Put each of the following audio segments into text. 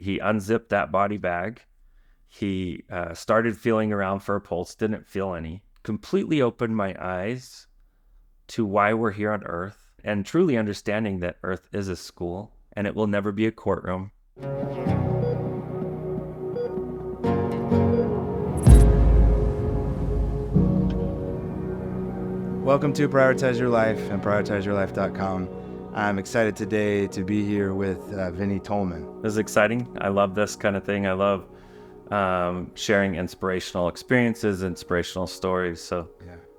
he unzipped that body bag. He started feeling around for a pulse, didn't feel any. Completely opened my eyes to why we're here on Earth, and truly understanding that Earth is a school and it will never be a courtroom. Welcome to Prioritize Your Life and prioritizeyourlife.com. I'm excited today to be here with Vinney Tolman. This is exciting. I love this kind of thing. I love sharing inspirational experiences, inspirational stories. So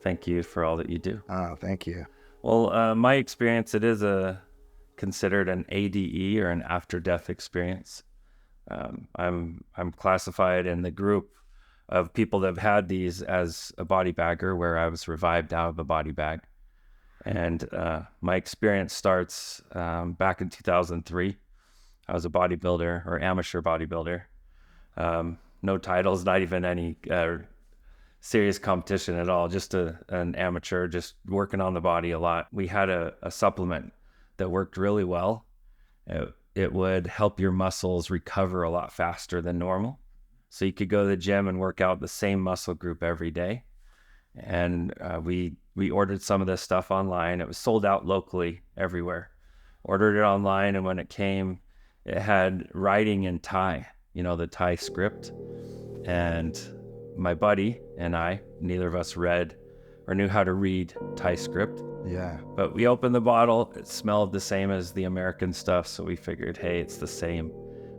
Thank you for all that you do. Oh, thank you. Well, my experience, it is considered an ADE or an after-death experience. I'm classified in the group of people that have had these as a body bagger, where I was revived out of a body bag. And my experience starts back in 2003. I was a bodybuilder or amateur bodybuilder. No titles, not even any serious competition at all, just an amateur, just working on the body a lot. We had a supplement that worked really well. It would help your muscles recover a lot faster than normal. So you could go to the gym and work out the same muscle group every day. And we ordered some of this stuff online. It was sold out locally everywhere. Ordered it online, and when it came, it had writing in Thai, the Thai script. And my buddy and I, neither of us read or knew how to read Thai script. Yeah. But we opened the bottle. It smelled the same as the American stuff, so we figured, hey, it's the same.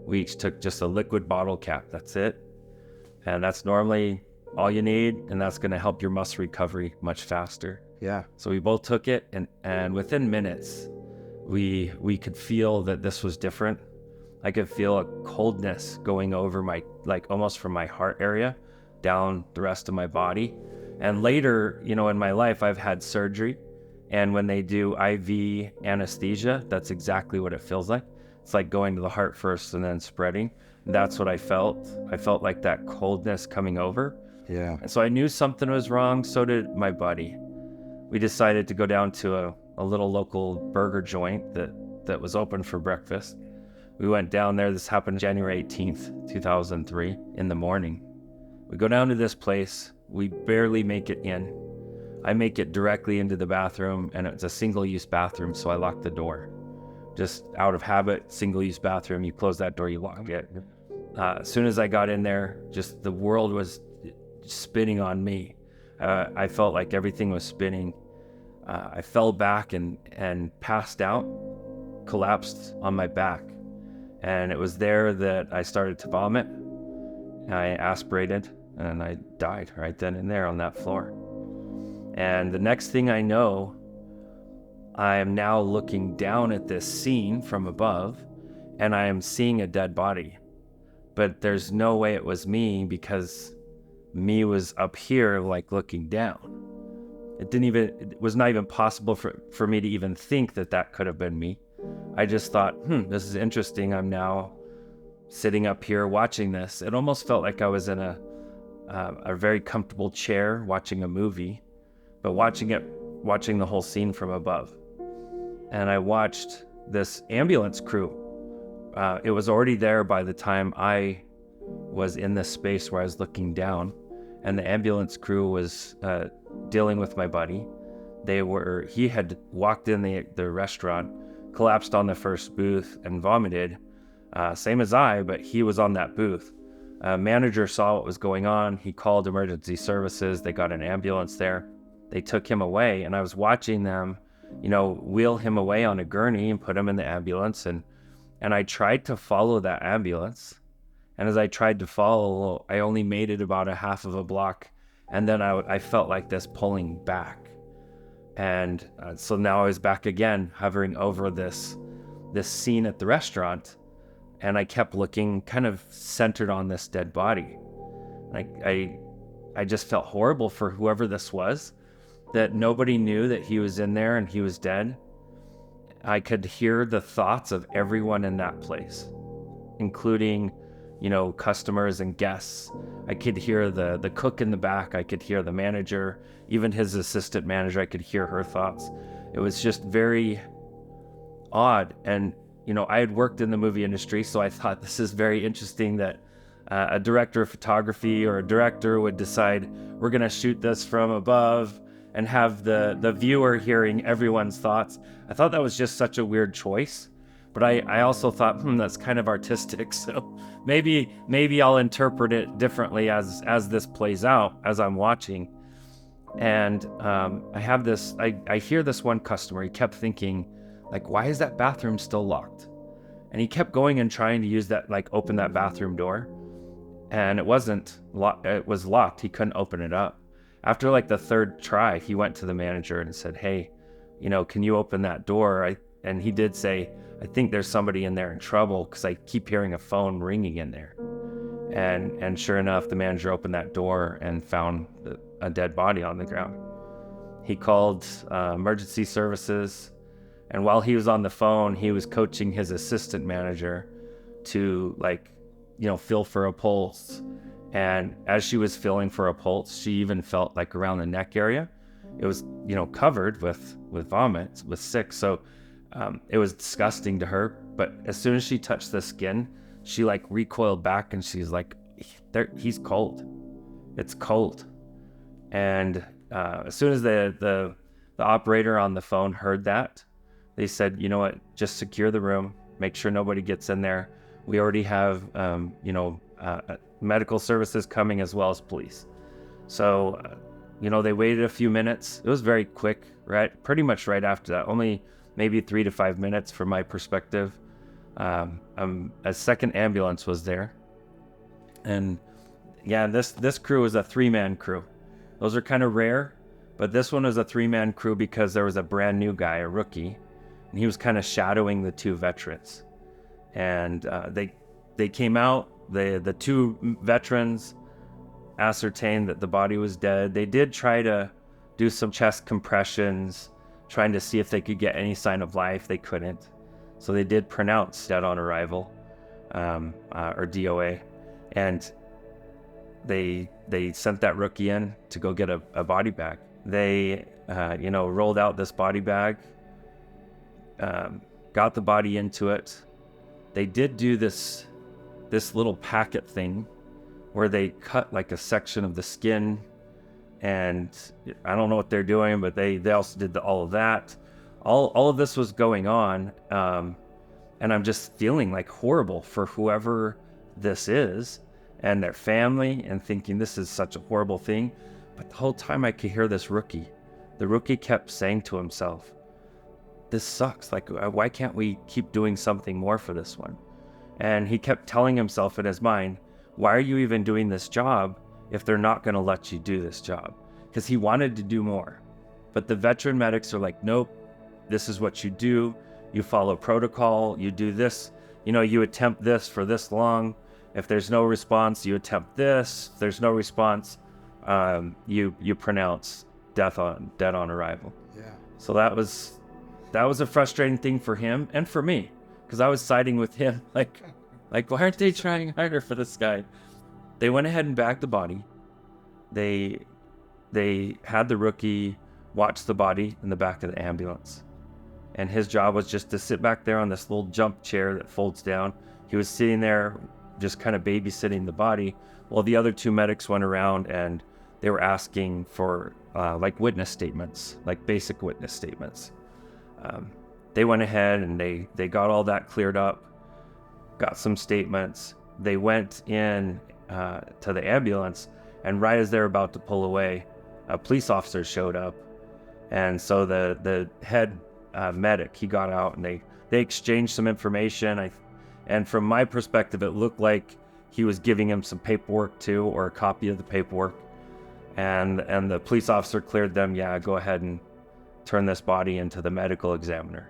We each took just a liquid bottle cap. That's it. And that's normally all you need, and that's going to help your muscle recovery much faster. Yeah. So we both took it, and within minutes, we could feel that this was different. I could feel a coldness going over almost from my heart area down the rest of my body. And later, in my life, I've had surgery. And when they do IV anesthesia, that's exactly what it feels like. It's like going to the heart first and then spreading. That's what I felt. I felt like that coldness coming over. Yeah. And so I knew something was wrong. So did my buddy. We decided to go down to a little local burger joint that was open for breakfast. We went down there. This happened January 18th, 2003 in the morning. We go down to this place. We barely make it in. I make it directly into the bathroom, and it's a single-use bathroom, so I lock the door. Just out of habit, single-use bathroom, you close that door, you lock it. As soon as I got in there, just the world was spinning on me. I felt like everything was spinning. I fell back and passed out, collapsed on my back. And it was there that I started to vomit. I aspirated, and I died right then and there on that floor. And the next thing I know, I am now looking down at this scene from above, and I am seeing a dead body. But there's no way it was me, because me was up here, looking down. It was not even possible for me to even think that could have been me. I just thought, this is interesting. I'm now sitting up here watching this. It almost felt like I was in a very comfortable chair watching a movie, but watching the whole scene from above. And I watched this ambulance crew. It was already there by the time I was in this space where I was looking down, and the ambulance crew was dealing with my buddy. He had walked in the restaurant, collapsed on the first booth and vomited, same as I, but he was on that booth. A manager saw what was going on. He called emergency services. They got an ambulance there. They took him away, and I was watching them, wheel him away on a gurney and put him in the ambulance. And I tried to follow that ambulance. And as I tried to follow, I only made it about a half of a block. And then I felt like this pulling back. And so now I was back again, hovering over this scene at the restaurant. And I kept looking, kind of centered on this dead body. I just felt horrible for whoever this was, that nobody knew that he was in there and he was dead. I could hear the thoughts of everyone in that place, including, customers and guests. I could hear the cook in the back. I could hear the manager, even his assistant manager. I could hear her thoughts. It was just very odd. And I had worked in the movie industry, so I thought this is very interesting that a director of photography or a director would decide we're going to shoot this from above and have the viewer hearing everyone's thoughts. I thought that was just such a weird choice. But I also thought, that's kind of artistic. So maybe I'll interpret it differently as this plays out, as I'm watching. And I hear this one customer, he kept thinking, like, why is that bathroom still locked? And he kept going and trying to use that, like, open that bathroom door. And it wasn't locked, it was locked. He couldn't open it up. After like the third try, he went to the manager and said, hey, can you open that door? And he did say, I think there's somebody in there in trouble because I keep hearing a phone ringing in there. And sure enough, the manager opened that door and found a dead body on the ground. He called emergency services. And while he was on the phone, he was coaching his assistant manager to, like, feel for a pulse. And as she was feeling for a pulse, she even felt like around the neck area, it was, covered with vomit, with sick. So it was disgusting to her. But as soon as she touched the skin, she like recoiled back and she's like, he's cold. It's cold. And as soon as the operator on the phone heard that, they said, you know what, just secure the room, make sure nobody gets in there. We already have, medical services coming as well as police. So, they waited a few minutes. It was very quick, right? Pretty much right after that, only maybe 3 to 5 minutes from my perspective. A second ambulance was there. And yeah, this crew was a 3-man crew. Those are kind of rare, but this one was a 3-man crew because there was a brand new guy, a rookie, and he was kind of shadowing the 2 veterans. And they came out. The 2 veterans ascertained that the body was dead. They did try to do some chest compressions, trying to see if they could get any sign of life. They couldn't. So they did pronounce dead on arrival, or DOA. And they sent that rookie in to go get a body bag. They, rolled out this body bag, got the body into it. They did do this little packet thing where they cut like a section of the skin, and I don't know what they're doing, but they also did all of that. All of this was going on, and I'm just feeling like horrible for whoever this is and their family, and thinking this is such a horrible thing. But the whole time I could hear this rookie. The rookie kept saying to himself, this sucks. Like, why can't we keep doing something more for this one? And he kept telling himself in his mind, why are you even doing this job if they're not going to let you do this job? Because he wanted to do more. But the veteran medics are like, nope, this is what you do. You follow protocol. You do this. You attempt this for this long. If there's no response, you attempt this. If there's no response, you pronounce dead on arrival. Yeah. So that was a frustrating thing for him and for me, because I was siding with him. Like, why aren't they trying harder for this guy? They went ahead and bagged the body. They had the rookie watch the body in the back of the ambulance. And his job was just to sit back there on this little jump chair that folds down. He was sitting there just kind of babysitting the body while the other 2 medics went around and they were asking for like witness statements, like basic witness statements. They went ahead and they got all that cleared up, got some statements. They went in to the ambulance, and right as they're about to pull away, a police officer showed up. And so the head medic, he got out, and they exchanged some information. And from my perspective, it looked like he was giving him some paperwork too, or a copy of the paperwork. And the police officer cleared them, yeah, go ahead and turn this body into the medical examiner.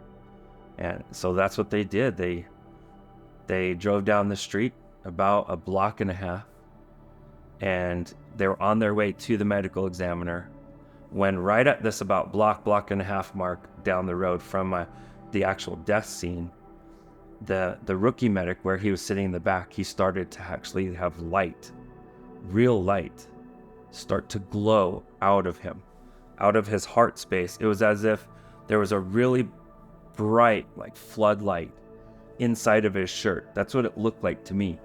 And so that's what they did. They drove down the street about a block and a half, and they were on their way to the medical examiner when right at this about block and a half mark down the road from the actual death scene, the rookie medic, where he was sitting in the back, he started to actually have light, real light, start to glow out of him, out of his heart space. It was as if there was a really bright, like, floodlight inside of his shirt. That's what it looked like to me.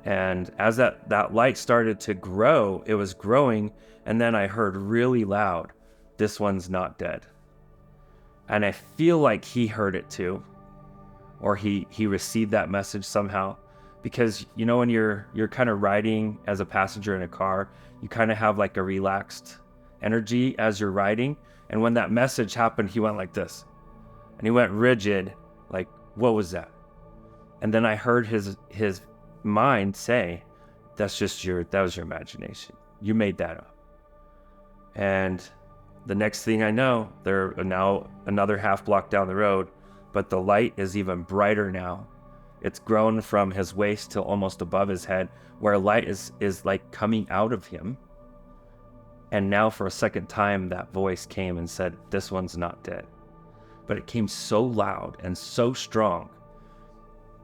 And as that light started to grow, it was growing, and then I heard really loud, "This one's not dead." And I feel like he heard it too, or he received that message somehow. Because when you're kind of riding as a passenger in a car, you kind of have like a relaxed energy as you're riding. And when that message happened, he went like this, and he went rigid, like, "What was that?" And then I heard his mind say, that was your imagination. You made that up. And the next thing I know, they're now another half block down the road, but the light is even brighter now. It's grown from his waist to almost above his head, where light is like coming out of him. And now for a second time, that voice came and said, "This one's not dead." But it came so loud and so strong.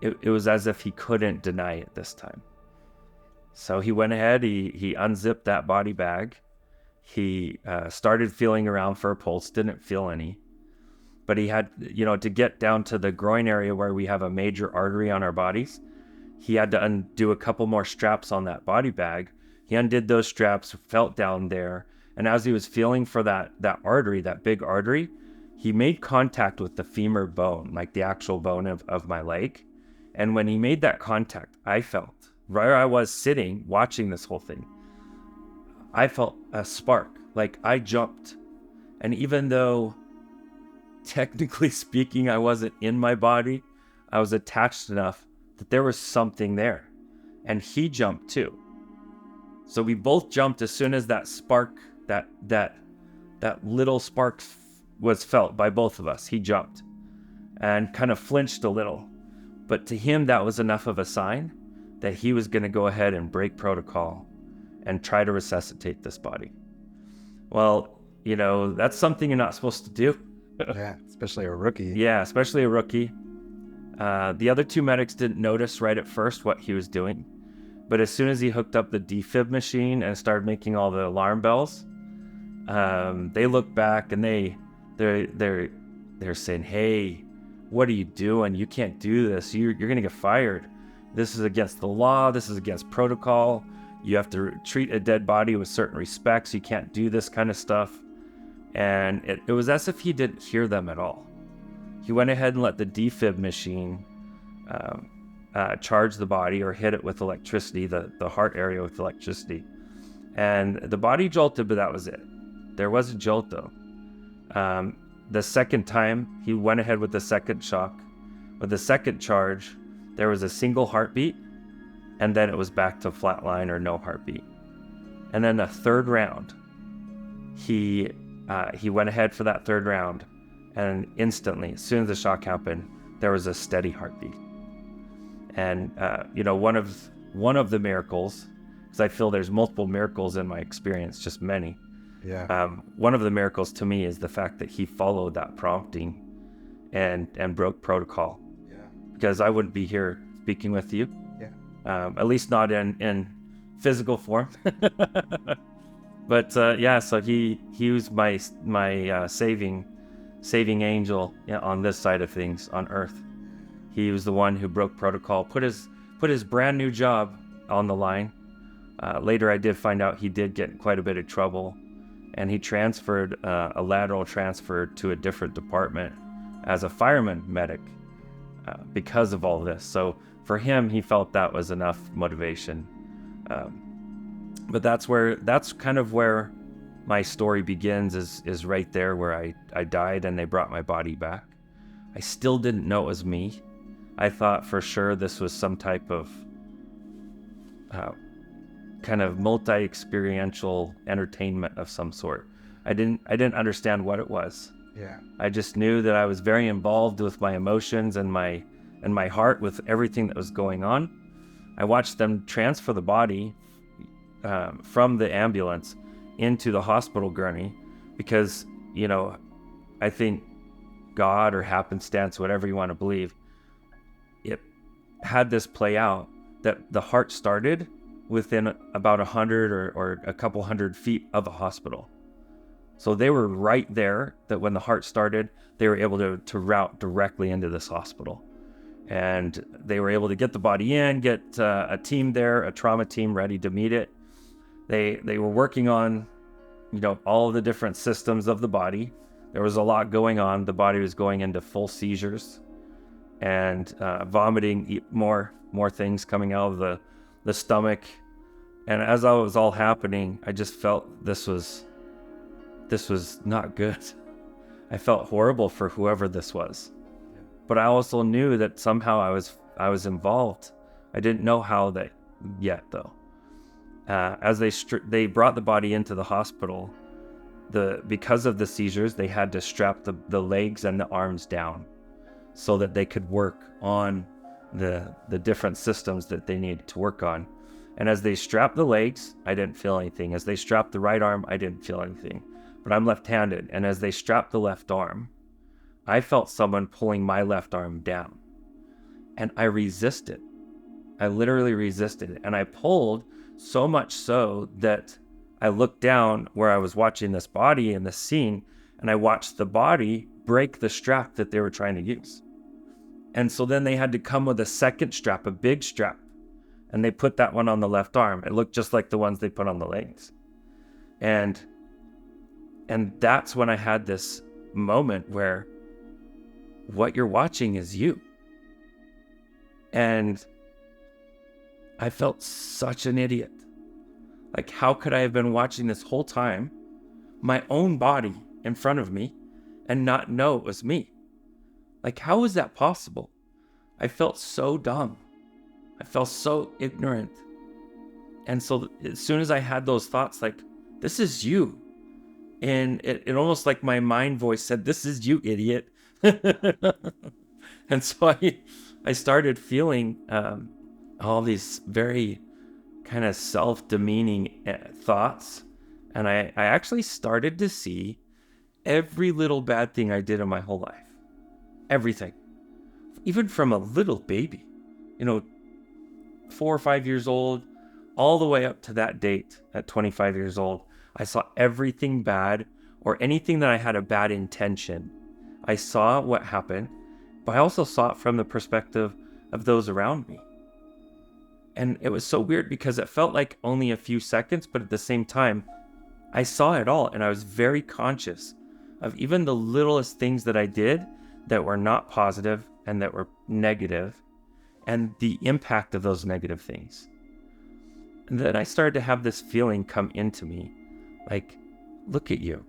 It was as if he couldn't deny it this time. So he went ahead, he unzipped that body bag. He started feeling around for a pulse, didn't feel any. But he had, to get down to the groin area where we have a major artery on our bodies, he had to undo a couple more straps on that body bag. He undid those straps, felt down there, and as he was feeling for that artery, that big artery, he made contact with the femur bone, like the actual bone of my leg. And when he made that contact, I felt, where I was sitting, watching this whole thing, I felt a spark, like I jumped. And even though, technically speaking, I wasn't in my body, I was attached enough that there was something there. And he jumped too. So we both jumped as soon as that spark, that little spark was felt by both of us. He jumped and kind of flinched a little. But to him, that was enough of a sign that he was going to go ahead and break protocol and try to resuscitate this body. Well, that's something you're not supposed to do. Yeah, especially a rookie. Yeah, especially a rookie. The other two medics didn't notice right at first what he was doing. But as soon as he hooked up the defib machine and started making all the alarm bells, they looked back and they're saying, "Hey, what are you doing? You can't do this. You're going to get fired. This is against the law. This is against protocol. You have to treat a dead body with certain respects. You can't do this kind of stuff." And it was as if he didn't hear them at all. He went ahead and let the defib machine charge the body or hit it with electricity, the heart area with electricity. And the body jolted, but that was it. There was a jolt though. The second time, he went ahead with the second shock. With the second charge, there was a single heartbeat, and then it was back to flatline or no heartbeat. And then the third round, he went ahead for that third round, and instantly, as soon as the shock happened, there was a steady heartbeat. And one of the miracles, because I feel there's multiple miracles in my experience, just many. Yeah. One of the miracles to me is the fact that he followed that prompting and broke protocol. Yeah. Because I wouldn't be here speaking with you. Yeah. At least not in physical form. But so he was my saving angel on this side of things on Earth. He was the one who broke protocol, put his brand new job on the line. Later, I did find out he did get in quite a bit of trouble, and he transferred a lateral transfer to a different department as a fireman medic because of all this. So for him, he felt that was enough motivation. But that's kind of where my story begins, is right there where I died and they brought my body back. I still didn't know it was me. I thought for sure this was some type of kind of multi-experiential entertainment of some sort. I didn't understand what it was. Yeah. I just knew that I was very involved with my emotions and my heart with everything that was going on. I watched them transfer the body from the ambulance into the hospital gurney because, I think God or happenstance, whatever you want to believe, it had this play out that the heart started within about 100 or a couple hundred feet of a hospital. So they were right there, that when the heart started, they were able to route directly into this hospital. And they were able to get the body in, get a team there, a trauma team ready to meet it. They were working on, all of the different systems of the body. There was a lot going on. The body was going into full seizures and vomiting, more things coming out of the stomach. And as that was all happening, I just felt this was not good. I felt horrible for whoever this was. But I also knew that somehow I was involved. I didn't know how that yet, though. As they brought the body into the hospital, because of the seizures, they had to strap the legs and the arms down so that they could work on the different systems that they needed to work on. And as they strapped the legs, I didn't feel anything. As they strapped the right arm, I didn't feel anything. But I'm left-handed, and as they strapped the left arm, I felt someone pulling my left arm down. And I resisted. I literally resisted. And I pulled so much so that I looked down where I was watching this body in this scene, and I watched the body break the strap that they were trying to use. And so then they had to come with a second strap, a big strap, and they put that one on the left arm. It looked just like the ones they put on the legs. And that's when I had this moment where what you're watching is you. And I felt such an idiot. Like, how could I have been watching this whole time, my own body in front of me, and not know it was me? Like, how is that possible? I felt so dumb. I felt so ignorant. And so as soon as I had those thoughts, like, this is you. And it almost like my mind voice said, this is you, idiot. And so I started feeling all these very kind of self-demeaning thoughts. And I actually started to see every little bad thing I did in my whole life. Everything. Even from a little baby, 4 or 5 years old, all the way up to that date at 25 years old. I saw everything bad, or anything that I had a bad intention. I saw what happened, but I also saw it from the perspective of those around me. And it was so weird because it felt like only a few seconds, but at the same time, I saw it all, and I was very conscious of even the littlest things that I did that were not positive and that were negative, and the impact of those negative things. And then I started to have this feeling come into me, like, look at you.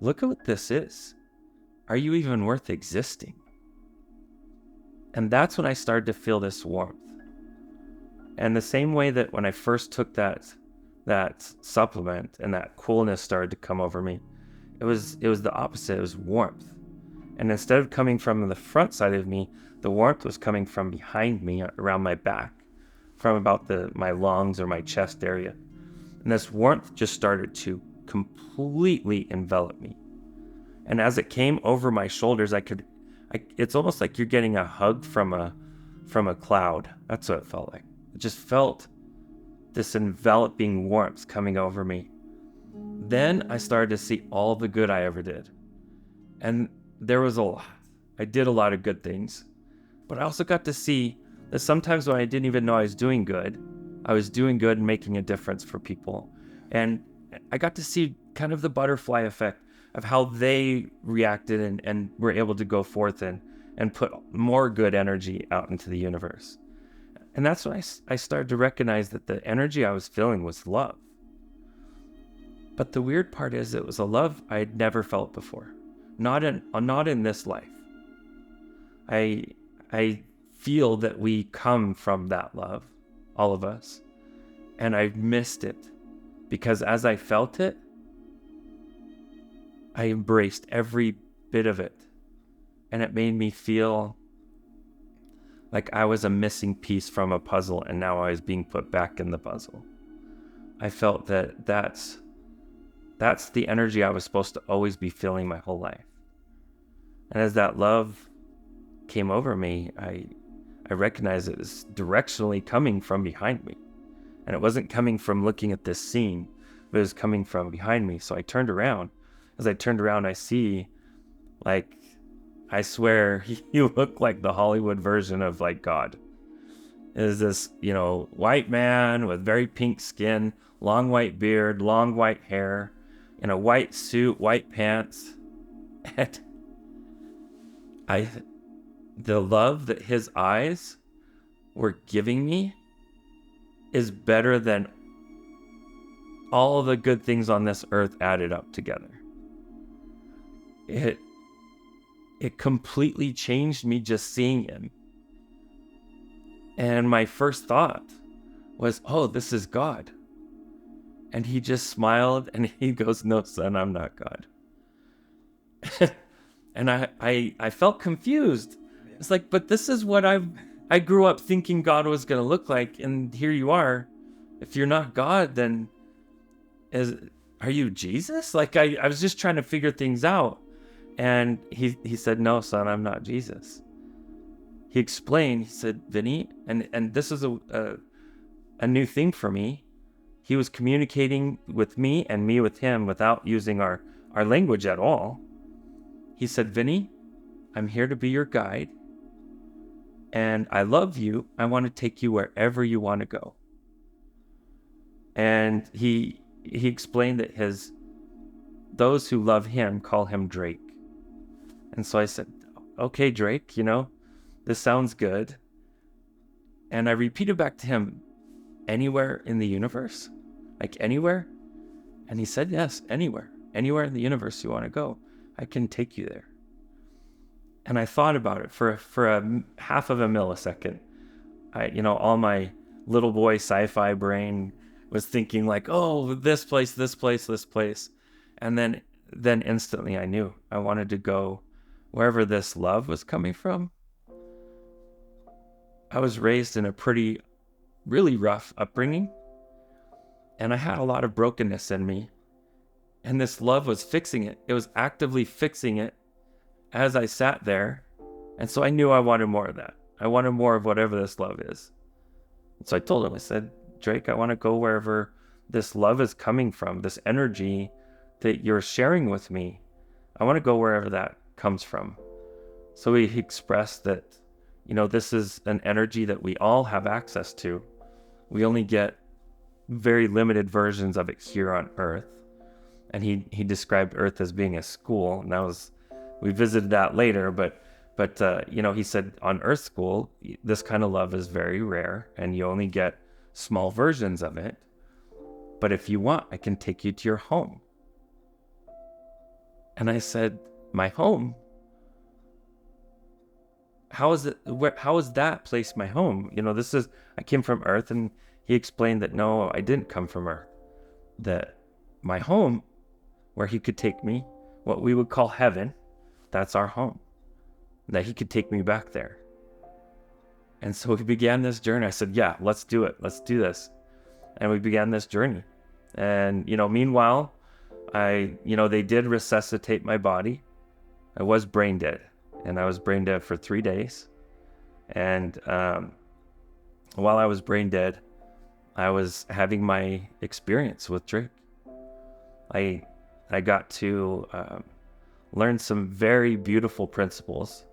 Look at what this is. Are you even worth existing? And that's when I started to feel this warmth. And the same way that when I first took that supplement and that coolness started to come over me, it was the opposite. It was warmth. And instead of coming from the front side of me, the warmth was coming from behind me, around my back, from about my lungs or my chest area. And this warmth just started to completely envelop me. And as it came over my shoulders, it's almost like you're getting a hug from a cloud. That's what it felt like. It just felt this enveloping warmth coming over me. Then I started to see all the good I ever did. And there was a lot. I did a lot of good things. But I also got to see that sometimes when I didn't even know I was doing good and making a difference for people. And I got to see kind of the butterfly effect of how they reacted and were able to go forth and put more good energy out into the universe. And that's when I started to recognize that the energy I was feeling was love. But the weird part is it was a love I had never felt before. Not in this life. I feel that we come from that love, all of us. And I missed it because as I felt it, I embraced every bit of it. And it made me feel like I was a missing piece from a puzzle and now I was being put back in the puzzle. I felt that that's the energy I was supposed to always be feeling my whole life. And as that love came over me, I recognized it was directionally coming from behind me. And it wasn't coming from looking at this scene, but it was coming from behind me. So I turned around. As I turned around, I see like I swear, you look like the Hollywood version of like God. Is this, white man with very pink skin, long white beard, long white hair, in a white suit, white pants. And the love that his eyes were giving me is better than all the good things on this earth added up together. It completely changed me just seeing him. And my first thought was, oh, this is God. And he just smiled and he goes, no, son, I'm not God. And I felt confused. It's like, but this is what I grew up thinking God was going to look like. And here you are. If you're not God, then are you Jesus? Like I was just trying to figure things out. And he said, no, son, I'm not Jesus. He explained, he said, Vinney, and this is a new thing for me. He was communicating with me and me with him without using our language at all. He said, Vinney, I'm here to be your guide. And I love you. I want to take you wherever you want to go. And he explained that those who love him call him Drake. And so I said, okay, Drake, this sounds good. And I repeated back to him, anywhere in the universe? Like anywhere? And he said, yes, anywhere. Anywhere in the universe you want to go, I can take you there. And I thought about it for a half of a millisecond. All my little boy sci-fi brain was thinking like, oh, this place. And then instantly I knew I wanted to go wherever this love was coming from. I was raised in a really rough upbringing, and I had a lot of brokenness in me, and this love was fixing it. It was actively fixing it as I sat there, and so I knew I wanted more of that. I wanted more of whatever this love is. And so I told him, I said, Drake, I want to go wherever this love is coming from, this energy that you're sharing with me. I want to go wherever that comes from. So he expressed that, this is an energy that we all have access to. We only get very limited versions of it here on Earth. And he described Earth as being a school. And we visited that later, but he said on Earth School, this kind of love is very rare and you only get small versions of it. But if you want, I can take you to your home. And I said, my home? How is that place my home? I came from Earth, and he explained that no, I didn't come from Earth. That my home, where he could take me, what we would call heaven, that's our home. That he could take me back there. And so we began this journey. I said, yeah, let's do it. Let's do this. And we began this journey. And, meanwhile, they did resuscitate my body. I was brain dead. And I was brain dead for 3 days. And while I was brain dead, I was having my experience with Drake. I got to learn some very beautiful principles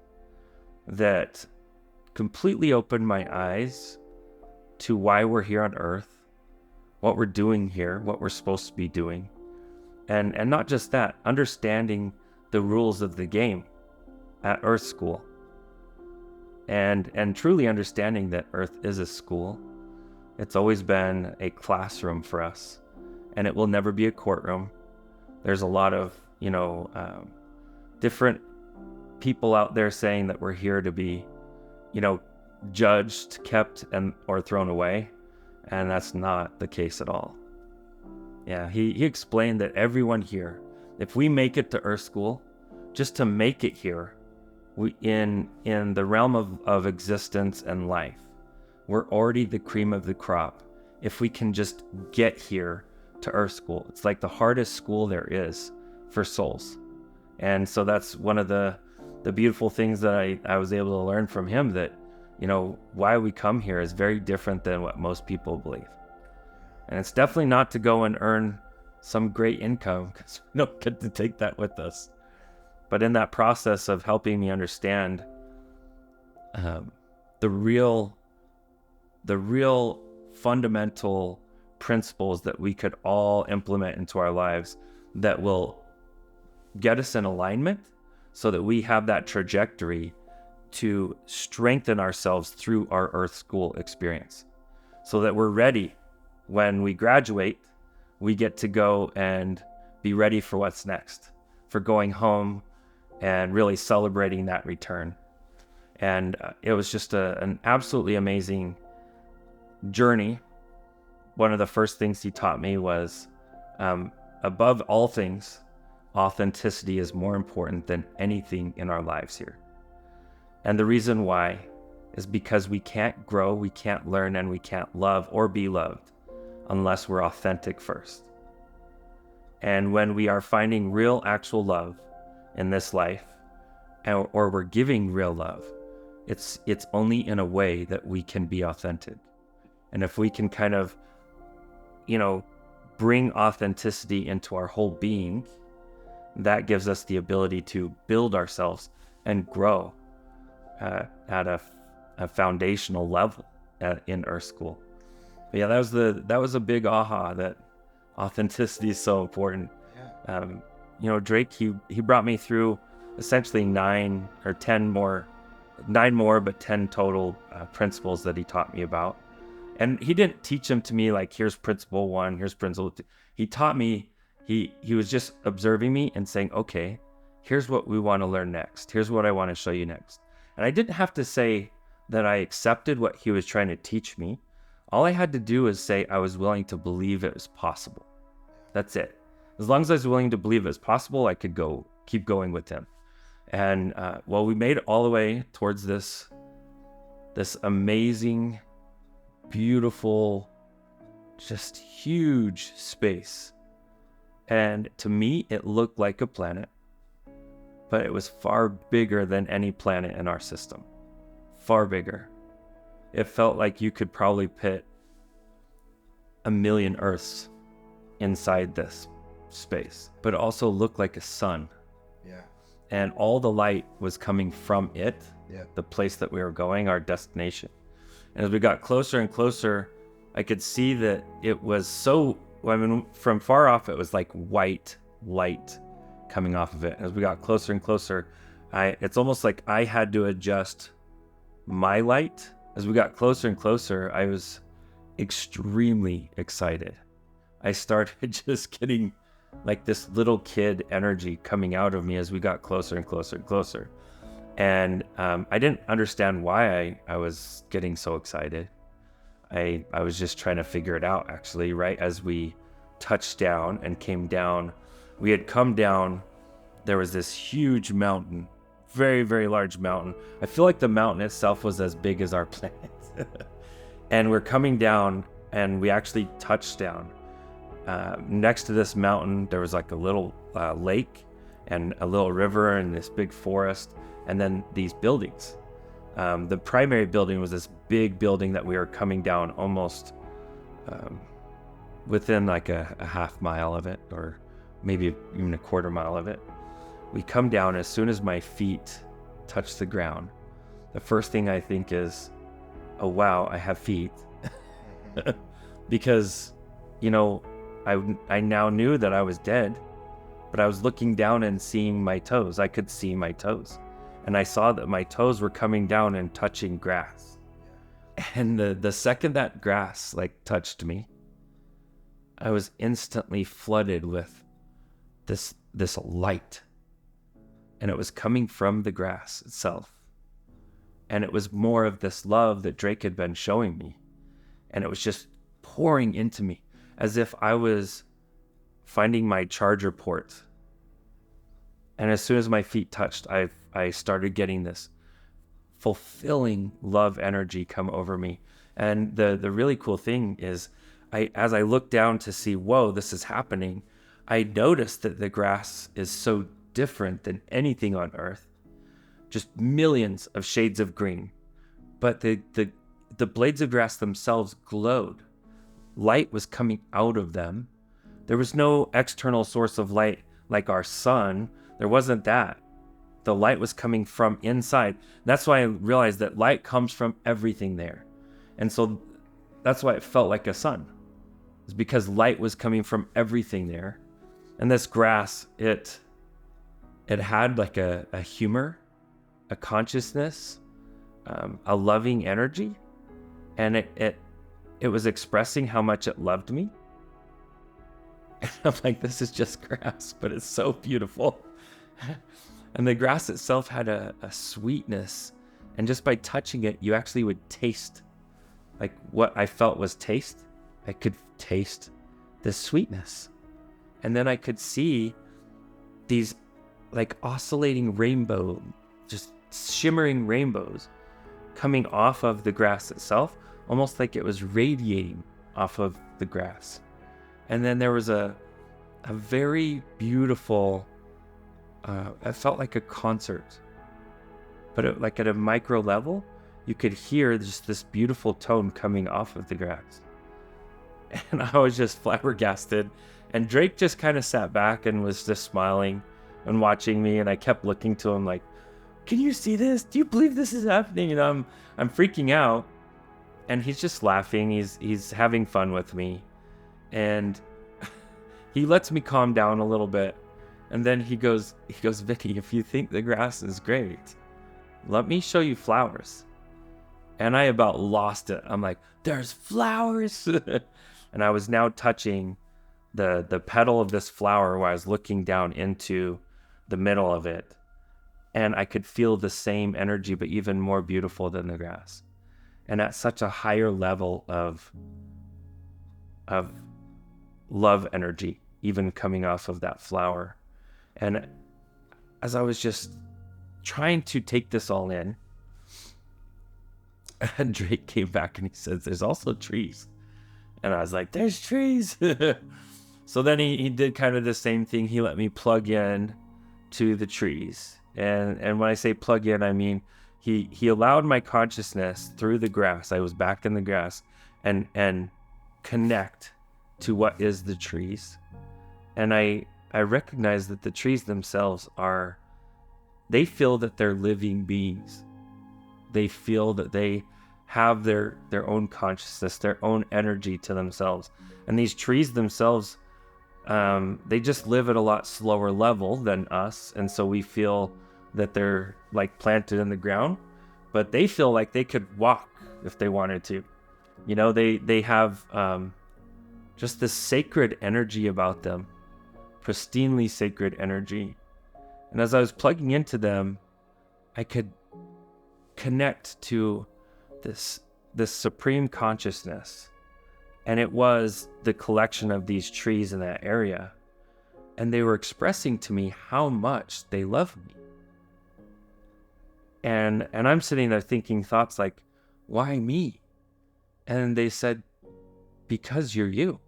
that completely opened my eyes to why we're here on Earth, what we're doing here, what we're supposed to be doing. And not just that, understanding the rules of the game at Earth School, and truly understanding that Earth is a school. It's always been a classroom for us, and it will never be a courtroom. There's a lot of different people out there saying that we're here to be judged, kept, or thrown away, and that's not the case at all. Yeah, he explained that everyone here, if we make it to Earth School, just to make it here, we in the realm of existence and life, we're already the cream of the crop. If we can just get here to Earth School, it's like the hardest school there is for souls. And so that's one of the beautiful things that I was able to learn from him, that why we come here is very different than what most people believe. And it's definitely not to go and earn some great income, because we don't get to take that with us. But in that process of helping me understand the real fundamental principles that we could all implement into our lives that will get us in alignment so that we have that trajectory to strengthen ourselves through our Earth School experience, so that we're ready when we graduate. We get to go and be ready for what's next, for going home and really celebrating that return. And it was just an absolutely amazing journey. One of the first things he taught me was, above all things, authenticity is more important than anything in our lives here. And the reason why is because we can't grow, we can't learn, and we can't love or be loved unless we're authentic first. And when we are finding real, actual love in this life, or we're giving real love, it's only in a way that we can be authentic. And if we can kind of, bring authenticity into our whole being, that gives us the ability to build ourselves and grow at a foundational level in Earth School. But yeah, that was a big aha, that authenticity is so important. Yeah. Drake, he brought me through essentially 9 more, but 10 total principles that he taught me about. And he didn't teach them to me like, here's principle 1, here's principle 2. He taught me, he was just observing me and saying, okay, here's what we want to learn next. Here's what I want to show you next. And I didn't have to say that I accepted what he was trying to teach me. All I had to do is say I was willing to believe it was possible. That's it. As long as I was willing to believe it was possible, I could keep going with him. And we made it all the way towards this amazing, beautiful, just huge space. And to me, it looked like a planet, but it was far bigger than any planet in our system. Far bigger. It felt like you could probably put 1 million Earths inside this space, but it also looked like a sun. Yeah. And all the light was coming from it, yeah. The place that we were going, our destination. And as we got closer and closer, I could see that it was from far off, it was like white light coming off of it. As we got closer and closer, it's almost like I had to adjust my light. As we got closer and closer, I was extremely excited. I started just getting like this little kid energy coming out of me as we got closer and closer and closer. And I didn't understand why I was getting so excited. I was just trying to figure it out, actually, right as we touched down and came down. We had come down, there was this huge mountain, very, very large mountain. I feel like the mountain itself was as big as our planet. And we're coming down, and we actually touched down. Next to this mountain, there was like a little lake and a little river and this big forest, and then these buildings. The primary building was this big building that we were coming down almost within like a half mile of it, or maybe even a quarter mile of it. We come down, as soon as my feet touch the ground, the first thing I think is, oh wow, I have feet. Because, I now knew that I was dead, but I was looking down and seeing my toes. I could see my toes. And I saw that my toes were coming down and touching grass. And the second that grass touched me, I was instantly flooded with this light. And it was coming from the grass itself. And it was more of this love that Drake had been showing me. And it was just pouring into me as if I was finding my charger port. And as soon as my feet touched, I started getting this fulfilling love energy come over me. And the really cool thing is, as I looked down to see, whoa, this is happening, I noticed that the grass is so different than anything on Earth. Just millions of shades of green. But the blades of grass themselves glowed. Light was coming out of them. There was no external source of light like our sun. There wasn't that. the light was coming from inside. That's why I realized that light comes from everything there. And so that's why it felt like a sun. It's because light was coming from everything there. And this grass, it had like a humor, a consciousness, a loving energy. And it was expressing how much it loved me. And I'm like, this is just grass, but it's so beautiful. And the grass itself had a sweetness. And just by touching it, you actually would taste like what I felt was taste. I could taste this sweetness. And then I could see these like oscillating rainbow, just shimmering rainbows coming off of the grass itself, almost like it was radiating off of the grass. And then there was a very beautiful, it felt like a concert, but like at a micro level, you could hear just this beautiful tone coming off of the grass. And I was just flabbergasted. And Drake just kind of sat back and was just smiling and watching me. And I kept looking to him like, can you see this? Do you believe this is happening? And I'm freaking out. And he's just laughing. He's having fun with me. And he lets me calm down a little bit. And then he goes, Vicky, if you think the grass is great, let me show you flowers. And I about lost it. I'm like, there's flowers. And I was now touching the petal of this flower where I was looking down into the middle of it. And I could feel the same energy, but even more beautiful than the grass. And at such a higher level of love energy, even coming off of that flower. And as I was just trying to take this all in, Drake came back and he says, there's also trees. And I was like, there's trees. So then he did kind of the same thing. He let me plug in to the trees. And when I say plug in, I mean, he allowed my consciousness through the grass. I was back in the grass and connect to what is the trees. And I recognize that the trees themselves they feel that they're living beings. They feel that they have their own consciousness, their own energy to themselves. And these trees themselves, they just live at a lot slower level than us. And so we feel that they're like planted in the ground, but they feel like they could walk if they wanted to. You know, they have just this sacred energy about them, pristinely sacred energy. And as I was plugging into them, I could connect to this supreme consciousness. And it was the collection of these trees in that area. And they were expressing to me how much they love me. And I'm sitting there thinking thoughts like, why me? And they said, because you're you.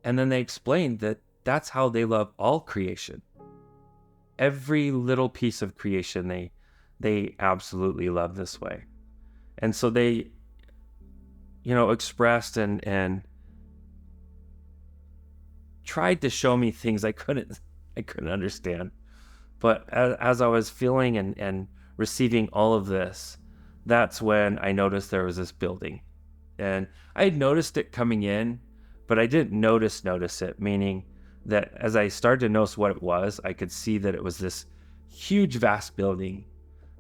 And then they explained that that's how they love all creation. Every little piece of creation, they absolutely love this way. And so they, expressed and tried to show me things I couldn't understand. But as I was feeling and receiving all of this, that's when I noticed there was this building. And I had noticed it coming in, but I didn't notice it, meaning that as I started to notice what it was, I could see that it was this huge, vast building.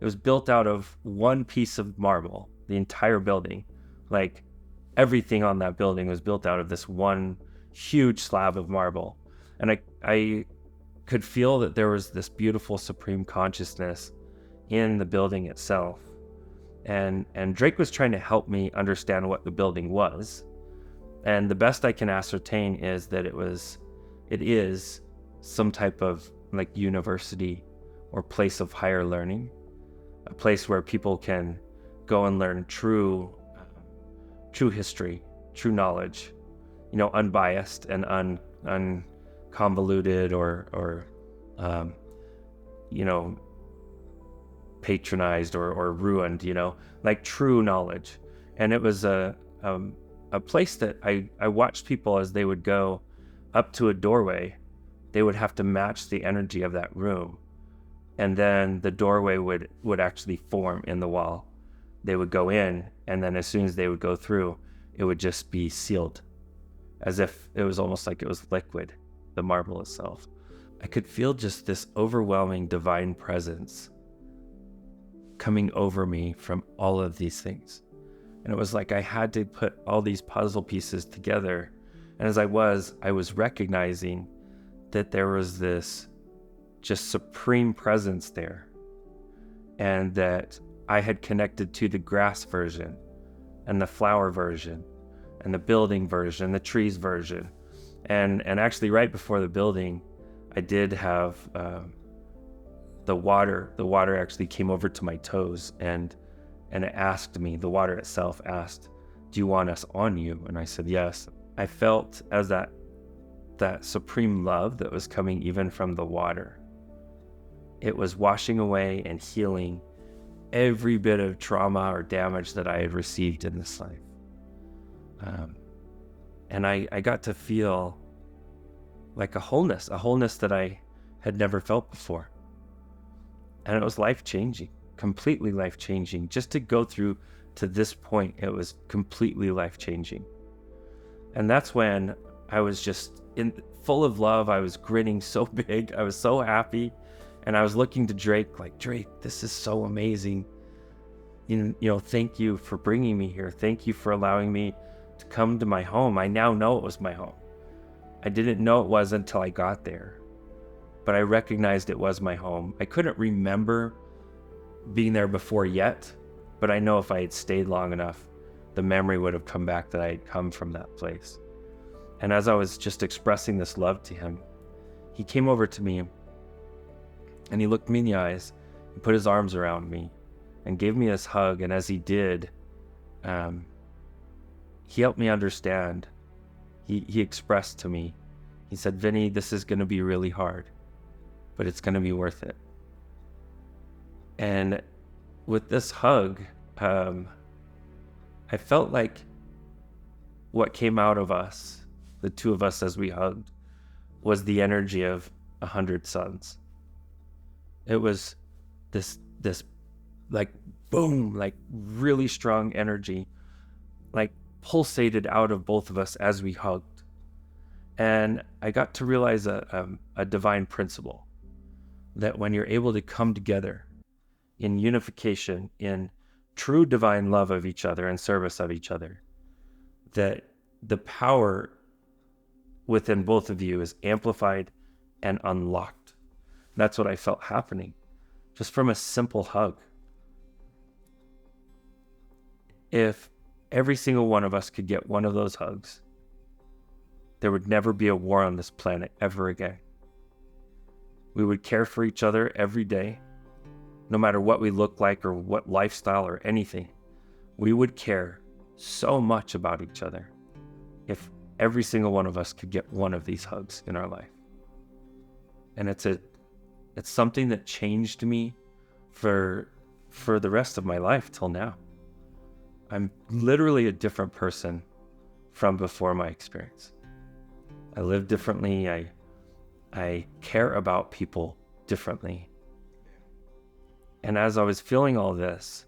It was built out of one piece of marble, the entire building. Like everything on that building was built out of this one huge slab of marble. And I could feel that there was this beautiful supreme consciousness in the building itself. And Drake was trying to help me understand what the building was. And the best I can ascertain is that it is some type of like university or place of higher learning, a place where people can go and learn true history, true knowledge, unbiased and unconvoluted or patronized or ruined, like true knowledge. And it was a place that I watched people as they would go up to a doorway, they would have to match the energy of that room and then the doorway would actually form in the wall. They would go in, and then as soon as they would go through, it would just be sealed, as if it was almost like it was liquid, the marble itself. I could feel just this overwhelming divine presence coming over me from all of these things. And it was like I had to put all these puzzle pieces together. And as I was recognizing that there was this just supreme presence there, and that I had connected to the grass version and the flower version and the building version, the trees version. And actually right before the building, I did have the water actually came over to my toes, and it asked me, the water itself asked, "Do you want us on you?" And I said, yes. I felt as that supreme love that was coming even from the water. It was washing away and healing every bit of trauma or damage that I had received in this life. And I got to feel like a wholeness that I had never felt before. And it was life-changing, completely life-changing. Just to go through to this point, it was completely life-changing. And that's when I was just full of love. I was grinning so big. I was so happy. And I was looking to Drake like, "Drake, this is so amazing. You know, thank you for bringing me here. Thank you for allowing me to come to my home. I now know it was my home. I didn't know it was until I got there, but I recognized it was my home. I couldn't remember being there before yet, but I know if I had stayed long enough, the memory would have come back that I had come from that place." And as I was just expressing this love to him, he came over to me and he looked me in the eyes and put his arms around me and gave me this hug. And as he did, he helped me understand. He expressed to me, he said, "Vinney, this is going to be really hard, but it's going to be worth it." And with this hug, I felt like what came out of us, the two of us as we hugged, was the energy of 100 suns. It was this like boom, like really strong energy, like pulsated out of both of us as we hugged. And I got to realize a divine principle, that when you're able to come together in unification, in true divine love of each other and service of each other, that the power within both of you is amplified and unlocked. That's what I felt happening just from a simple hug. If every single one of us could get one of those hugs, there would never be a war on this planet ever again. We would care for each other every day, no matter what we look like or what lifestyle or anything. We would care so much about each other if every single one of us could get one of these hugs in our life. And it's something that changed me for the rest of my life till now. I'm literally a different person from before my experience. I live differently. I care about people differently. And as I was feeling all this,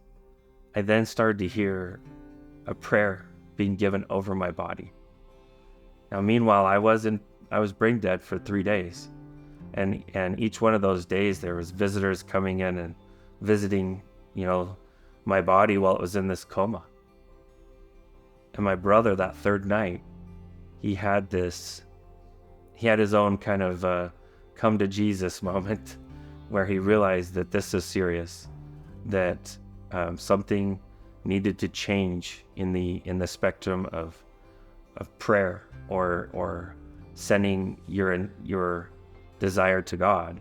I then started to hear a prayer being given over my body. Now, meanwhile, I was brain dead for 3 days. And each one of those days, there was visitors coming in and visiting, my body while it was in this coma. And my brother, that third night, he had his own kind of come to Jesus moment where he realized that this is serious, that something needed to change in the spectrum of prayer or sending your desire to God,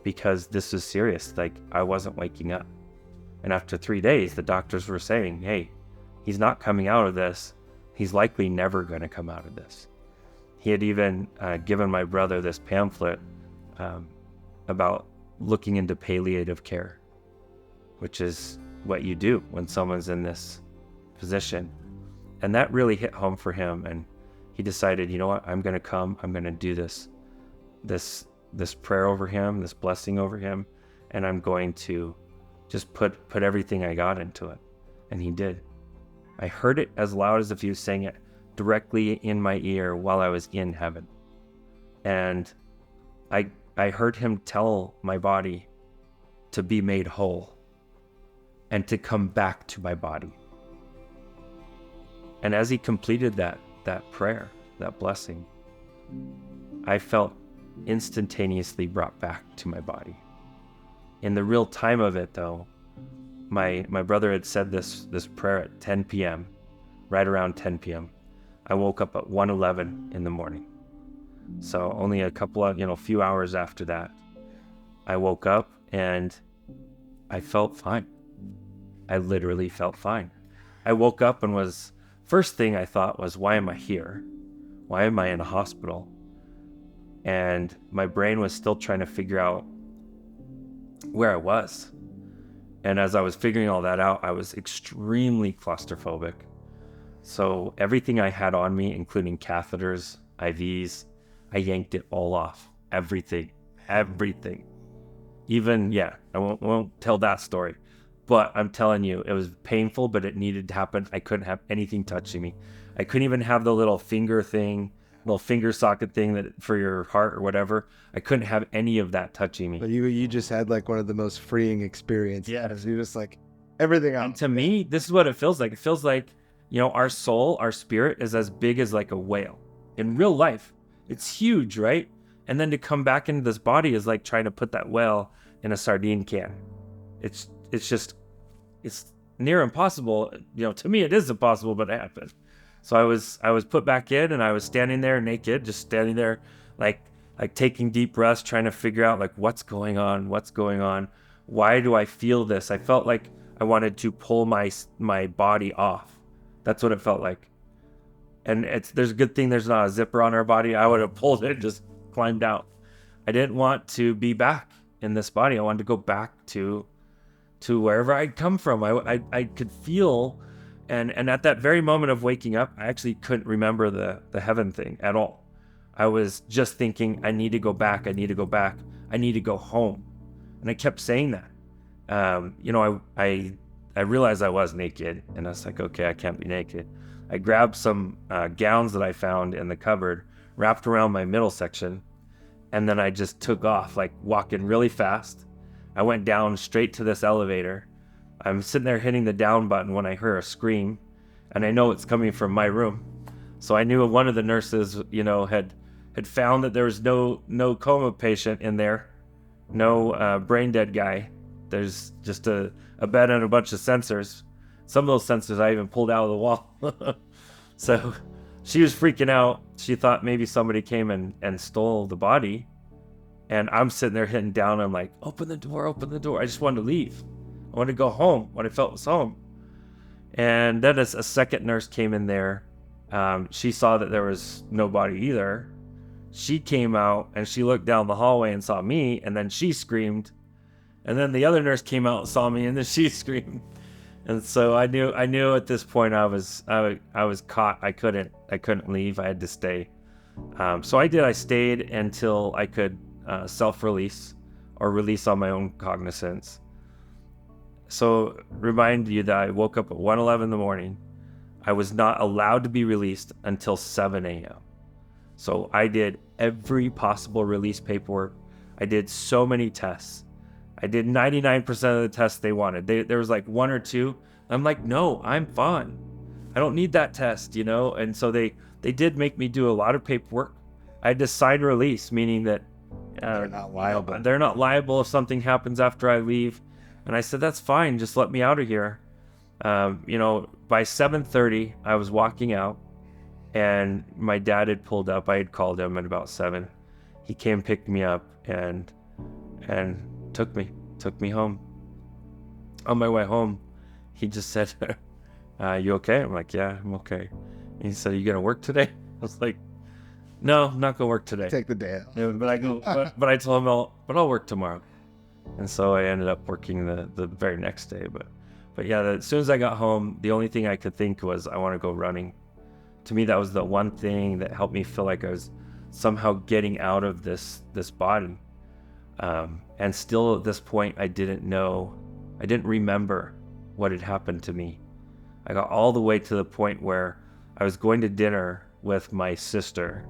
because this is serious. Like, I wasn't waking up. And after 3 days, the doctors were saying, "Hey, he's not coming out of this. He's likely never going to come out of this." He had even given my brother this pamphlet about looking into palliative care, which is what you do when someone's in this position. And that really hit home for him. And he decided, you know what, I'm going to come. I'm going to do this prayer over him, this blessing over him. and I'm going to just put everything I got into it. And he did. I heard it as loud as if he was saying it directly in my ear while I was in heaven. And I heard him tell my body to be made whole and to come back to my body. And as he completed that prayer, that blessing, I felt instantaneously brought back to my body. In the real time of it, though, my brother had said this prayer at 10 p.m., right around 10 p.m. I woke up at 1:11 in the morning. So only a couple of, few hours after that, I woke up and I felt fine. I literally felt fine. I woke up and first thing I thought was, why am I here? Why am I in a hospital? And my brain was still trying to figure out where I was. And as I was figuring all that out, I was extremely claustrophobic. So everything I had on me, including catheters, IVs, I yanked it all off. Everything. Even, I won't tell that story. But I'm telling you, it was painful, but it needed to happen. I couldn't have anything touching me. I couldn't even have the little finger socket thing that for your heart or whatever. I couldn't have any of that touching me. But you just had like one of the most freeing experiences. Yeah. You just like everything else. And to me, this is what it feels like. It feels like, our soul, our spirit is as big as like a whale. In real life, it's huge, right? And then to come back into this body is like trying to put that whale in a sardine can. It's near impossible. To me it is impossible, but it happened. So I was put back in, and I was standing there naked, just standing there like taking deep breaths, trying to figure out like what's going on? Why do I feel this? I felt like I wanted to pull my body off. That's what it felt like. And there's a good thing there's not a zipper on our body. I would have pulled it, just climbed out. I didn't want to be back in this body. I wanted to go back to wherever I'd come from. I could feel, and at that very moment of waking up, I actually couldn't remember the heaven thing at all. I was just thinking, I need to go back. I need to go home. And I kept saying that. I realized I was naked, and I was like, okay, I can't be naked. I grabbed some gowns that I found in the cupboard, wrapped around my middle section, and then I just took off, like walking really fast. I went down straight to this elevator. I'm sitting there hitting the down button when I hear a scream, and I know it's coming from my room. So I knew one of the nurses, had found that there was no coma patient in there, no brain dead guy. There's just a bed and a bunch of sensors. Some of those sensors I even pulled out of the wall. So she was freaking out. She thought maybe somebody came and stole the body. And I'm sitting there hitting down. I'm like, open the door. I just wanted to leave. I wanted to go home. What I felt was home. And then as a second nurse came in there, she saw that there was nobody either. She came out and she looked down the hallway and saw me, and then she screamed. And then the other nurse came out and saw me, and then she screamed. And so I knew at this point I was caught. I couldn't leave. I had to stay. So I did. I stayed until I could self-release or release on my own cognizance. So remind you that I woke up at 1:11 in the morning. I was not allowed to be released until 7 a.m. So I did every possible release paperwork. I did so many tests. I did 99% of the tests they wanted. There was like one or two. I'm like, no, I'm fine. I don't need that test, And so they did make me do a lot of paperwork. I had to sign release, meaning that they're not liable. They're not liable if something happens after I leave. And I said, that's fine. Just let me out of here. By 7:30, I was walking out, and my dad had pulled up. I had called him at about 7. He came, picked me up, and took me home. On my way home, he just said, you okay? I'm like, yeah, I'm okay. And he said, are you going to work today? I was like, no, I'm not going to work today. Take the day off. Yeah, but I told him, I'll work tomorrow. And so I ended up working the very next day. But yeah, as soon as I got home, the only thing I could think was, I want to go running. To me, that was the one thing that helped me feel like I was somehow getting out of this body. And still at this point, I didn't remember what had happened to me. I got all the way to the point where I was going to dinner with my sister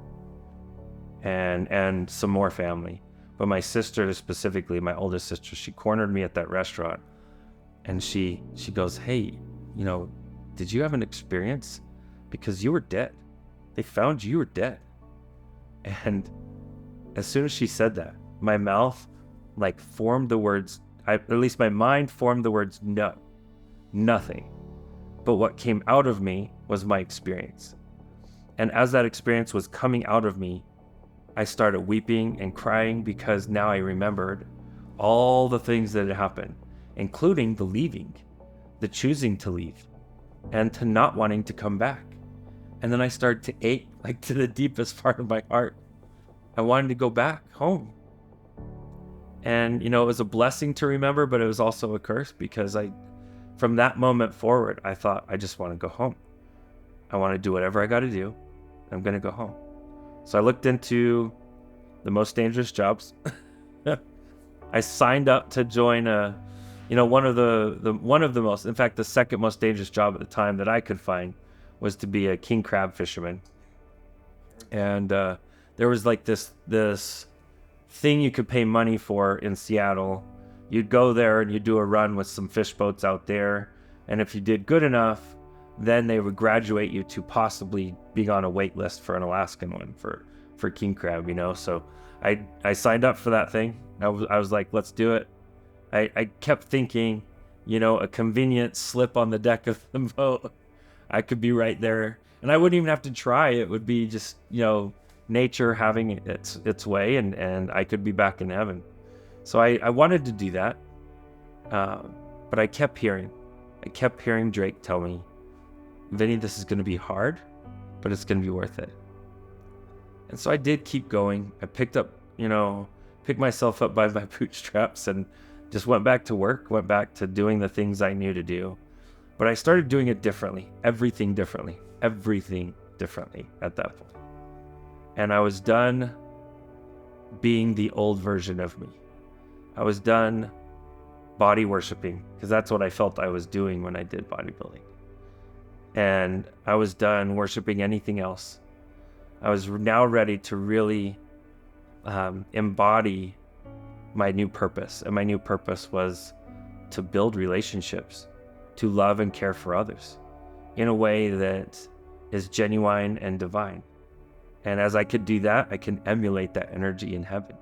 and some more family. But my sister specifically, my oldest sister, she cornered me at that restaurant, and she goes, "Hey, did you have an experience? Because you were dead. They found you were dead." And as soon as she said that, my mouth formed the words, at least my mind formed the words, no, nothing. But what came out of me was my experience. And as that experience was coming out of me, I started weeping and crying, because now I remembered all the things that had happened, including the leaving, the choosing to leave, and to not wanting to come back. And then I started to ache, to the deepest part of my heart. I wanted to go back home. And, it was a blessing to remember, but it was also a curse, because from that moment forward, I thought, I just want to go home. I want to do whatever I got to do. I'm going to go home. So I looked into the most dangerous jobs. I signed up to join one of the most, in fact, the second most dangerous job at the time that I could find was to be a king crab fisherman. And there was this thing you could pay money for in Seattle. You'd go there and you'd do a run with some fish boats out there. And if you did good enough, then they would graduate you to possibly being on a wait list for an Alaskan one for king crab, So I signed up for that thing. I was like, let's do it. I kept thinking, a convenient slip on the deck of the boat. I could be right there, and I wouldn't even have to try. It would be just, nature having its way, and I could be back in heaven. So I wanted to do that. But I kept hearing Drake tell me, "Vinney, this is going to be hard, but it's going to be worth it." And so I did keep going. I picked myself up by my bootstraps and just went back to work, went back to doing the things I knew to do. But I started doing it differently, everything differently at that point. And I was done being the old version of me. I was done body worshiping, because that's what I felt I was doing when I did bodybuilding. And I was done worshiping anything else. I was now ready to really embody my new purpose. And my new purpose was to build relationships, to love and care for others in a way that is genuine and divine. And as I could do that, I can emulate that energy in heaven.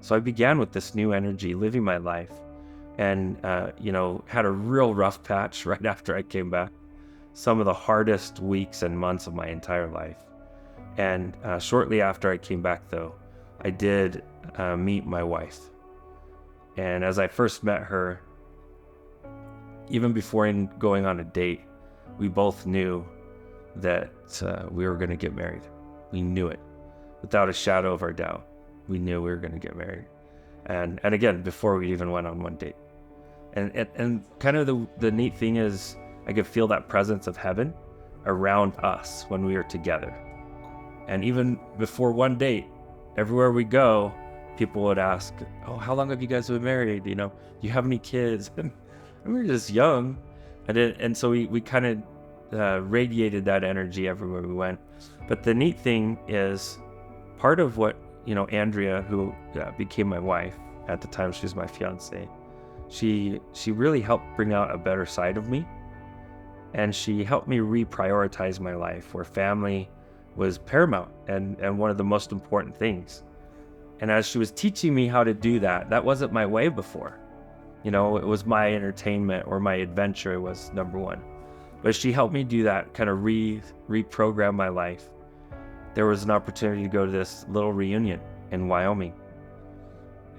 So I began with this new energy, living my life, and had a real rough patch right after I came back. Some of the hardest weeks and months of my entire life. And shortly after I came back, though, I did meet my wife. And as I first met her, even before going on a date, we both knew that we were going to get married. We knew it without a shadow of a doubt. We knew we were going to get married. And again, before we even went on one date. And kind of the neat thing is, I could feel that presence of heaven around us when we were together. And even before one date, everywhere we go, people would ask, "Oh, how long have you guys been married? Do you have any kids?" And we were just young. And so we kind of radiated that energy everywhere we went. But the neat thing is, part of what, Andrea, who became my wife at the time, she was my fiance, she really helped bring out a better side of me. And she helped me reprioritize my life, where family was paramount and one of the most important things. And as she was teaching me how to do that, that wasn't my way before. It was my entertainment or my adventure was number one. But she helped me do that, kind of reprogram my life. There was an opportunity to go to this little reunion in Wyoming.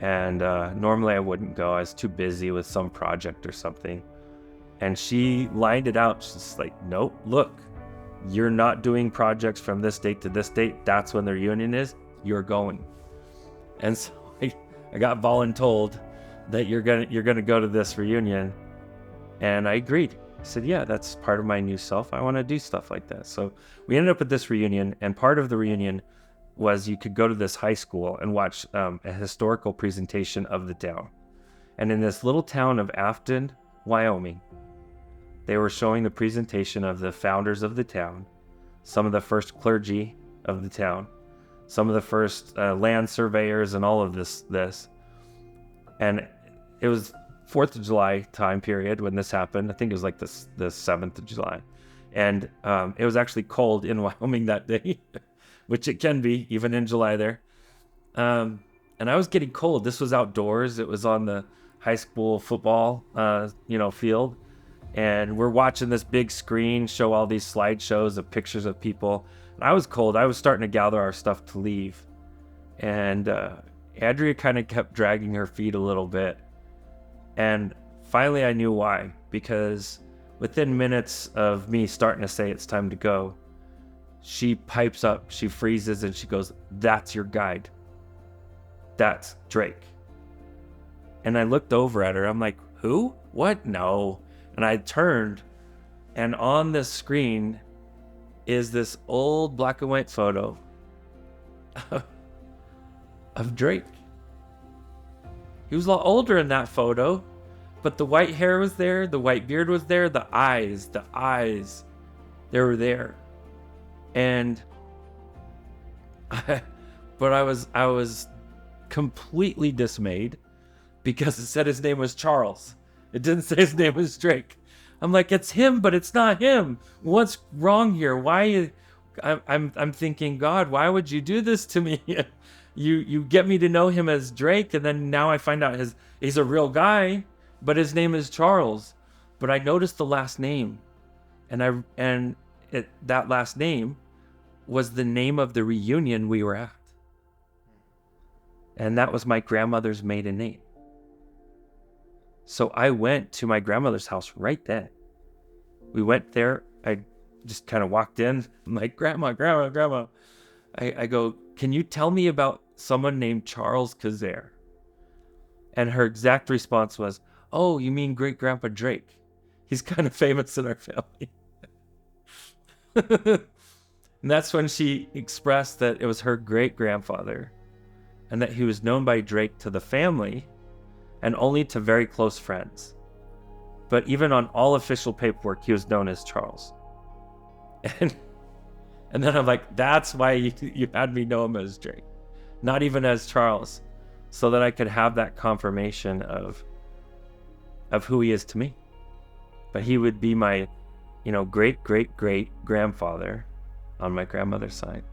And normally I wouldn't go. I was too busy with some project or something. And she lined it out. She's like, "Nope, look, you're not doing projects from this date to this date. That's when the reunion is. You're going." And so I got voluntold that you're gonna go to this reunion. And I agreed. I said, "Yeah, that's part of my new self. I want to do stuff like that." So we ended up at this reunion, and part of the reunion, was you could go to this high school and watch a historical presentation of the town. And in this little town of Afton, Wyoming, they were showing the presentation of the founders of the town, some of the first clergy of the town, some of the first land surveyors, and all of this. And it was 4th of July time period when this happened. I think it was like the 7th of July. And it was actually cold in Wyoming that day, which it can be even in July there. And I was getting cold. This was outdoors. It was on the high school football, field. And we're watching this big screen show all these slideshows of pictures of people. And I was cold. I was starting to gather our stuff to leave. And Andrea kind of kept dragging her feet a little bit. And finally I knew why. Because within minutes of me starting to say it's time to go, she pipes up, she freezes, and she goes, "That's your guide. That's Drake." And I looked over at her. I'm like, "Who? What? No." And I turned, and on the screen is this old black and white photo of Drake. He was a lot older in that photo, but the white hair was there, the white beard was there, the eyes, they were there. And but I was completely dismayed because it said his name was Charles. It didn't say his name was Drake. I'm like, it's him, but it's not him. What's wrong here? Why? I'm thinking, God, why would you do this to me? You get me to know him as Drake, and then now I find out he's a real guy, but his name is Charles. But I noticed the last name, and that last name was the name of the reunion we were at, and that was my grandmother's maiden name. So I went to my grandmother's house right then. We went there. I just kind of walked in. I'm like, Grandma. I go, "Can you tell me about someone named Charles Kazare?" And her exact response was, "Oh, you mean great grandpa Drake? He's kind of famous in our family." And that's when she expressed that it was her great grandfather and that he was known by Drake to the family and only to very close friends. But even on all official paperwork, he was known as Charles. And then I'm like, that's why you had me know him as Drake, not even as Charles, so that I could have that confirmation of who he is to me. But he would be my, great grandfather on my grandmother's side.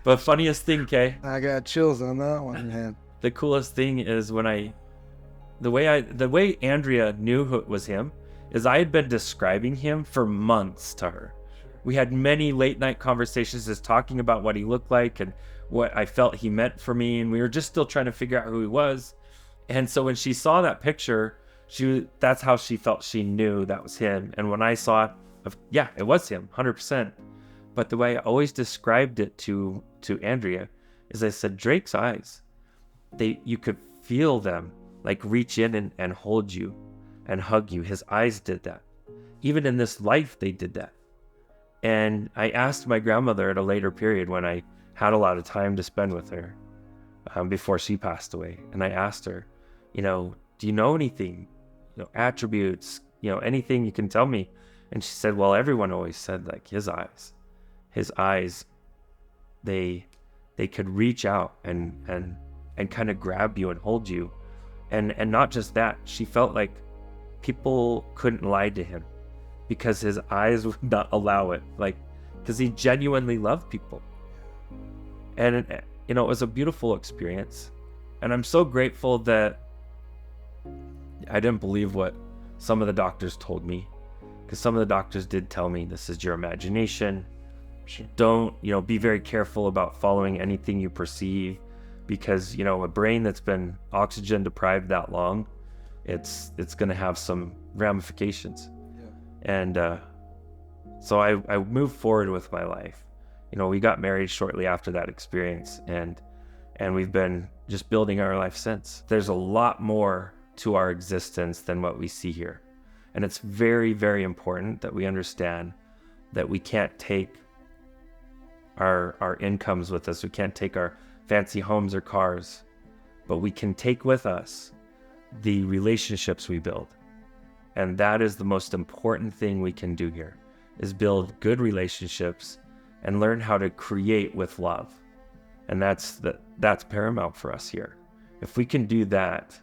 But funniest thing, Kay, I got chills on that one, man. the coolest thing is the way Andrea knew who it was him is I had been describing him for months to her. Sure. We had many late night conversations just talking about what he looked like and what I felt he meant for me, and we were just still trying to figure out who he was. And so when she saw that picture, that's how she felt she knew that was him. And when I saw it, it was him, 100%. But the way I always described it to Andrea is I said, Drake's eyes, you could feel them like reach in and hold you and hug you. His eyes did that. Even in this life, they did that. And I asked my grandmother at a later period when I had a lot of time to spend with her before she passed away. And I asked her, do you know anything, attributes, anything you can tell me? And she said, well, everyone always said like his eyes, they could reach out and kind of grab you and hold you. And not just that, she felt like people couldn't lie to him because his eyes would not allow it, because he genuinely loved people. And it was a beautiful experience. And I'm so grateful that I didn't believe what some of the doctors told me, because some of the doctors did tell me this is your imagination. Don't, be very careful about following anything you perceive, because, a brain that's been oxygen deprived that long, it's going to have some ramifications. Yeah. And so I moved forward with my life. We got married shortly after that experience, and we've been just building our life since. There's a lot more to our existence than what we see here. And it's very, very important that we understand that we can't take our incomes with us. We can't take our fancy homes or cars, but we can take with us the relationships we build. And that is the most important thing we can do here, is build good relationships and learn how to create with love. And that's paramount for us here. If we can do that,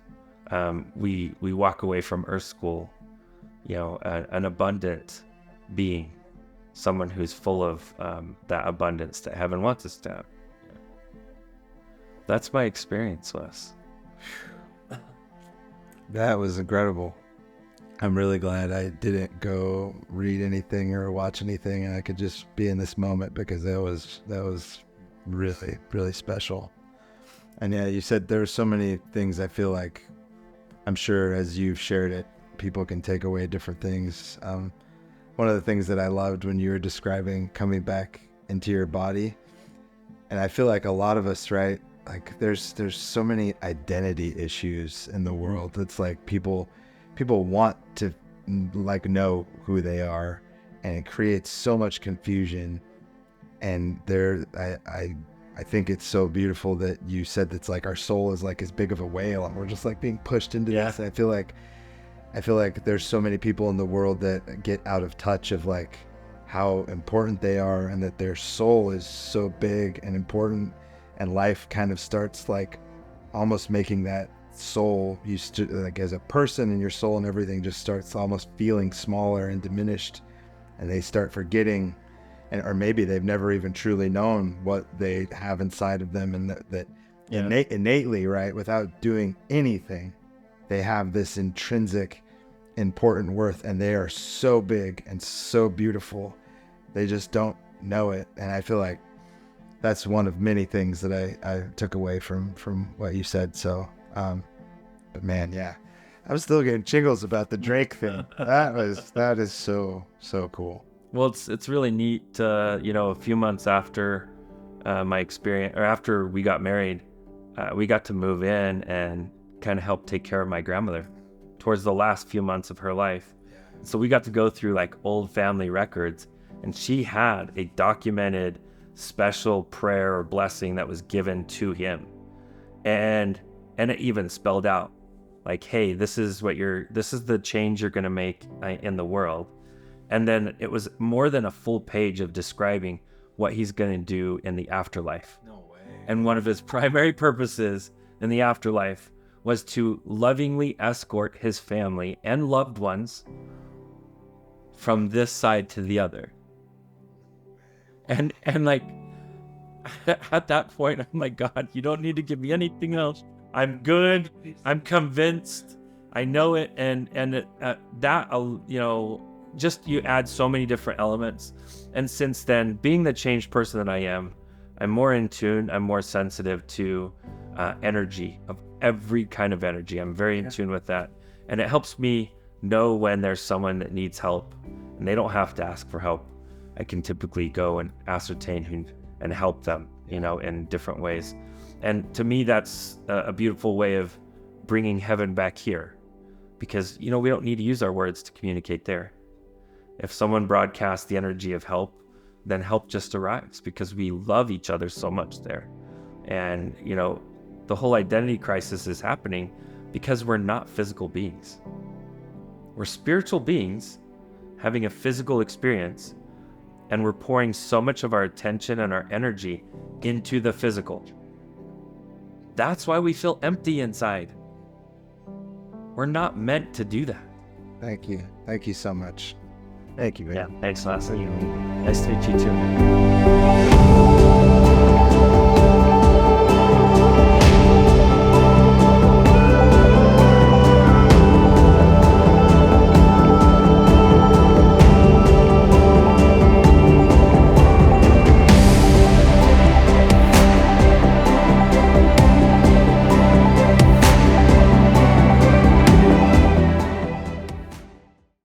we walk away from Earth School, an abundant being, someone who's full of that abundance that heaven wants us to have. That's my experience, Wes. That was incredible. I'm really glad I didn't go read anything or watch anything, and I could just be in this moment, because that was really, really special. And yeah, you said there's so many things. I feel like, I'm sure as you've shared it, people can take away different things. One of the things that I loved when you were describing coming back into your body, and I feel like a lot of us, right? Like there's so many identity issues in the world. It's like people want to like know who they are, and it creates so much confusion. And I think it's so beautiful that you said that's like our soul is like as big of a whale, and we're just like being pushed into this. And I feel like there's so many people in the world that get out of touch of like how important they are, and that their soul is so big and important, and life kind of starts like almost making that soul, like as a person, and your soul and everything just starts almost feeling smaller and diminished, and they start forgetting, or maybe they've never even truly known what they have inside of them, and that innately, right, without doing anything, they have this intrinsic important worth, and they are so big and so beautiful. They just don't know it. And I feel like that's one of many things that I took away from what you said. So, but man, yeah, I'm still getting chills about the Drake thing. That is so cool. Well, it's really neat. A few months after my experience, or after we got married, we got to move in and kind of help take care of my grandmother towards the last few months of her life. So we got to go through like old family records, and she had a documented special prayer or blessing that was given to him, and it even spelled out like, hey, this is the change you're going to make in the world. And then it was more than a full page of describing what he's going to do in the afterlife. No way. And one of his primary purposes in the afterlife was to lovingly escort his family and loved ones from this side to the other. And like, at that point, I'm like, God, you don't need to give me anything else. I'm good. I'm convinced. I know it. And just you add so many different elements. And since then, being the changed person that I am, I'm more in tune. I'm more sensitive to energy, of every kind of energy. I'm very in tune with that. And it helps me know when there's someone that needs help, and they don't have to ask for help. I can typically go and ascertain who and help them, in different ways. And to me, that's a beautiful way of bringing heaven back here, because, we don't need to use our words to communicate there. If someone broadcasts the energy of help, then help just arrives, because we love each other so much there. And, the whole identity crisis is happening because we're not physical beings. We're spiritual beings having a physical experience, and we're pouring so much of our attention and our energy into the physical. That's why we feel empty inside. We're not meant to do that. Thank you. Thank you so much. Thank you, man. Yeah, thanks, Leslie. Nice to meet you too.